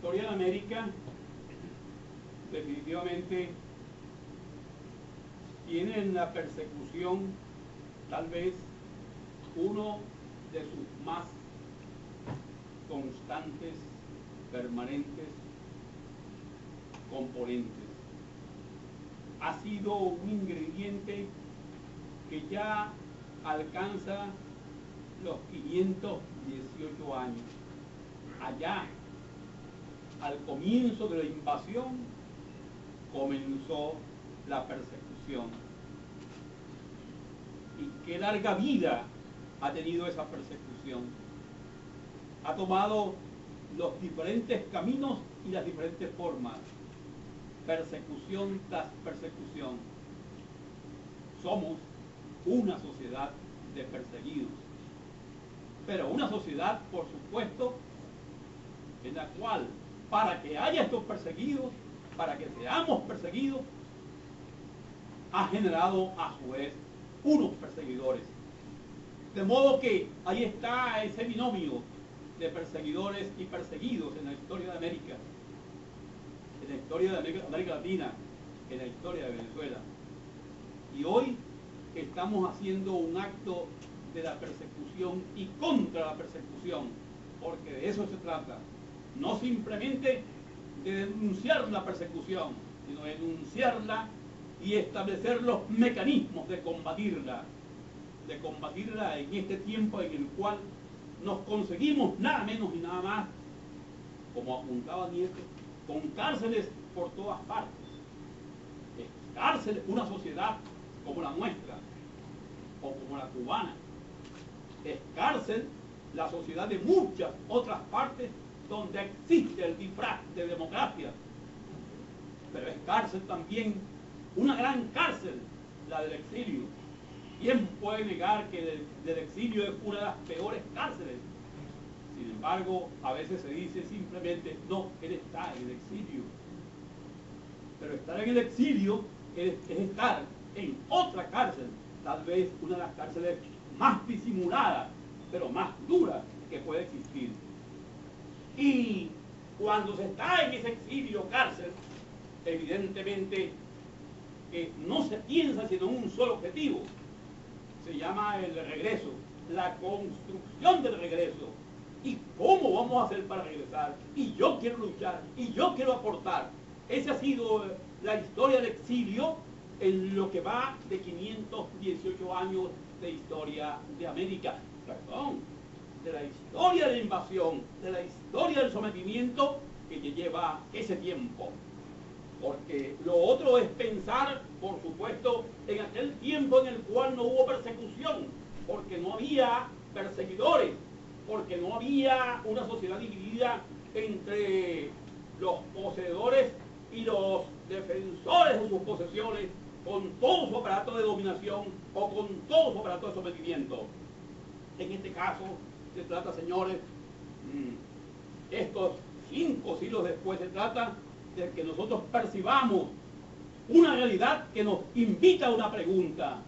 historia de América definitivamente tiene en la persecución tal vez uno de sus más constantes, permanentes componentes. Ha sido un ingrediente que ya alcanza los 518 años. Allá, al comienzo de la invasión, comenzó la persecución. Y qué larga vida ha tenido esa persecución. Ha tomado los diferentes caminos y las diferentes formas. Persecución tras persecución. Somos una sociedad de perseguidos. Pero una sociedad, por supuesto, en la cual, para que haya estos perseguidos, para que seamos perseguidos, ha generado a su vez unos perseguidores. De modo que ahí está ese binomio de perseguidores y perseguidos en la historia de América, en la historia de América Latina, en la historia de Venezuela. Y hoy estamos haciendo un acto de la persecución y contra la persecución, porque de eso se trata. No simplemente de denunciar la persecución, sino de denunciarla y establecer los mecanismos de combatirla en este tiempo en el cual nos conseguimos nada menos y nada más, como apuntaba Nieto, con cárceles por todas partes. Cárceles, una sociedad como la nuestra, o como la cubana. Es cárcel la sociedad de muchas otras partes donde existe el disfraz de democracia. Pero es cárcel también, una gran cárcel, la del exilio. ¿Quién puede negar que del exilio es una de las peores cárceles? Sin embargo, a veces se dice simplemente, no, él está en el exilio. Pero estar en el exilio es estar en otra cárcel, tal vez una de las cárceles más disimuladas, pero más duras que puede existir. Y cuando se está en ese exilio cárcel, evidentemente no se piensa sino en un solo objetivo. Se llama el regreso, la construcción del regreso. ¿Y cómo vamos a hacer para regresar? Y yo quiero luchar, y yo quiero aportar. Esa ha sido la historia del exilio en lo que va de 518 años de historia de América. Perdón, de la historia de la invasión, de la historia del sometimiento que lleva ese tiempo. Porque lo otro es pensar, por supuesto, en aquel tiempo en el cual no hubo persecución, porque no había perseguidores, porque no había una sociedad dividida entre los poseedores y los defensores de sus posesiones, con todo su aparato de dominación o con todo su aparato de sometimiento. En este caso se trata, señores, estos 5 siglos después, se trata de que nosotros percibamos una realidad que nos invita a una pregunta.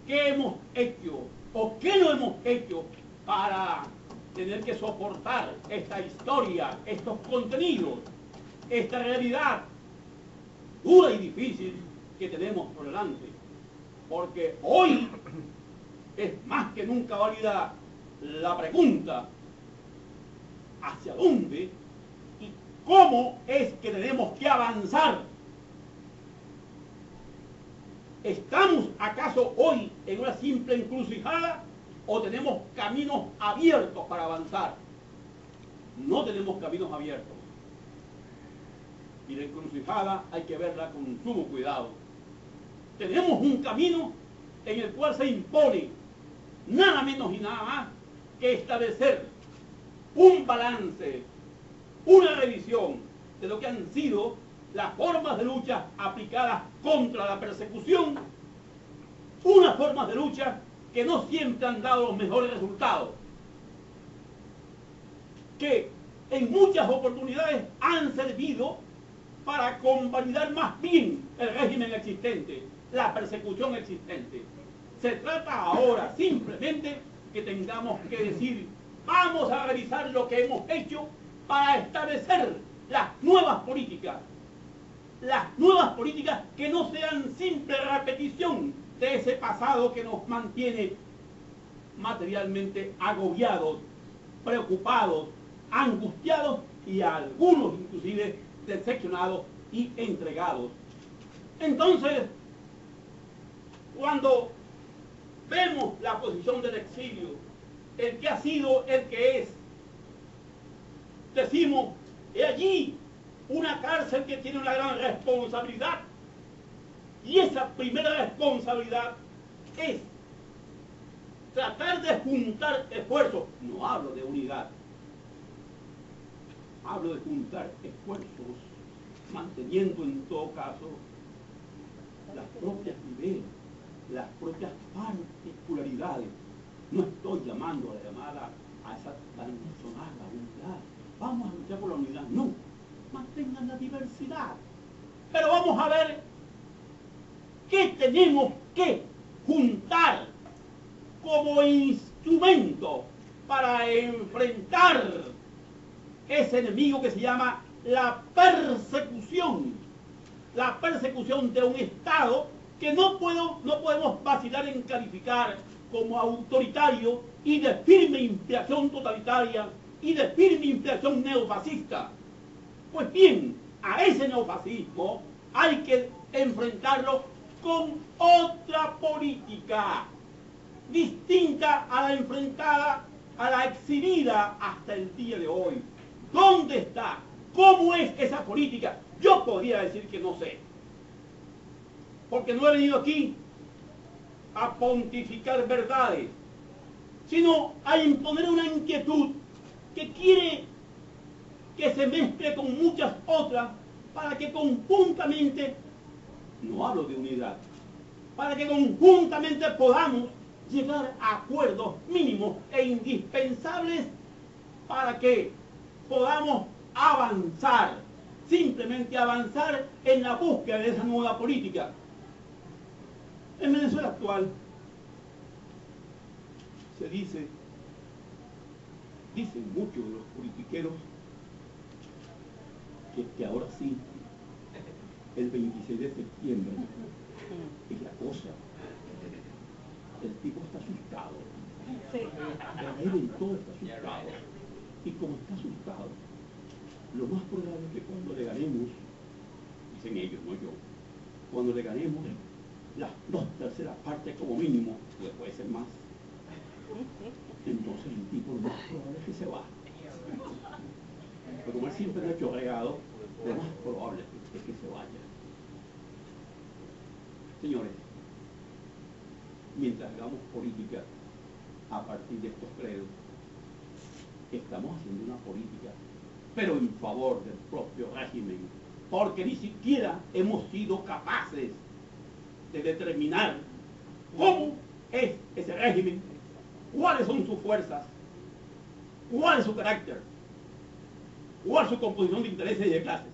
¿Qué hemos hecho o qué no hemos hecho para tener que soportar esta historia, estos contenidos, esta realidad dura y difícil que tenemos por delante? Porque hoy es más que nunca válida la pregunta: ¿hacia dónde y cómo es que tenemos que avanzar? ¿Estamos acaso hoy en una simple encrucijada o tenemos caminos abiertos para avanzar? No tenemos caminos abiertos. Y la encrucijada hay que verla con sumo cuidado. Tenemos un camino en el cual se impone nada menos y nada más que establecer un balance, una revisión de lo que han sido las formas de lucha aplicadas contra la persecución, unas formas de lucha que no siempre han dado los mejores resultados, que en muchas oportunidades han servido para convalidar más bien el régimen existente, la persecución existente. Se trata ahora simplemente que tengamos que decir: vamos a revisar lo que hemos hecho para establecer las nuevas políticas que no sean simple repetición de ese pasado que nos mantiene materialmente agobiados, preocupados, angustiados y algunos inclusive decepcionados y entregados. Entonces, cuando vemos la posición del exilio, el que ha sido, el que es, decimos, he allí una cárcel que tiene una gran responsabilidad, y esa primera responsabilidad es tratar de juntar esfuerzos. No hablo de unidad, hablo de juntar esfuerzos, manteniendo en todo caso las propias niveles, las propias particularidades. No estoy llamando a la llamada a esa tan sonada unidad. Vamos a luchar por la unidad. No, mantengan la diversidad. Pero vamos a ver qué tenemos que juntar como instrumento para enfrentar ese enemigo que se llama la persecución de un Estado que no podemos vacilar en calificar como autoritario y de firme inspiración totalitaria y de firme inspiración neofascista. Pues bien, a ese neofascismo hay que enfrentarlo con otra política, distinta a la enfrentada, a la exhibida hasta el día de hoy. ¿Dónde está? ¿Cómo es esa política? Yo podría decir que no sé, porque no he venido aquí a pontificar verdades, sino a imponer una inquietud que quiere que se mezcle con muchas otras para que conjuntamente, no hablo de unidad, para que conjuntamente podamos llegar a acuerdos mínimos e indispensables para que podamos avanzar, simplemente avanzar en la búsqueda de esa nueva política. En Venezuela actual se dicen muchos de los politiqueros que ahora sí, el 26 de septiembre, es la cosa. El tipo está asustado. Él en todo está asustado. Y como está asustado, lo más probable es que cuando le ganemos, dicen ellos, no yo, cuando le ganemos las 2/3 partes como mínimo, pues puede ser más. Entonces el tipo lo más probable es que se va. Pero como él siempre ha hecho regado, lo más probable es que se vaya. Señores, mientras hagamos política a partir de estos credos, estamos haciendo una política, pero en favor del propio régimen, porque ni siquiera hemos sido capaces de determinar cómo es ese régimen, cuáles son sus fuerzas, cuál es su carácter, cuál es su composición de intereses y de clases.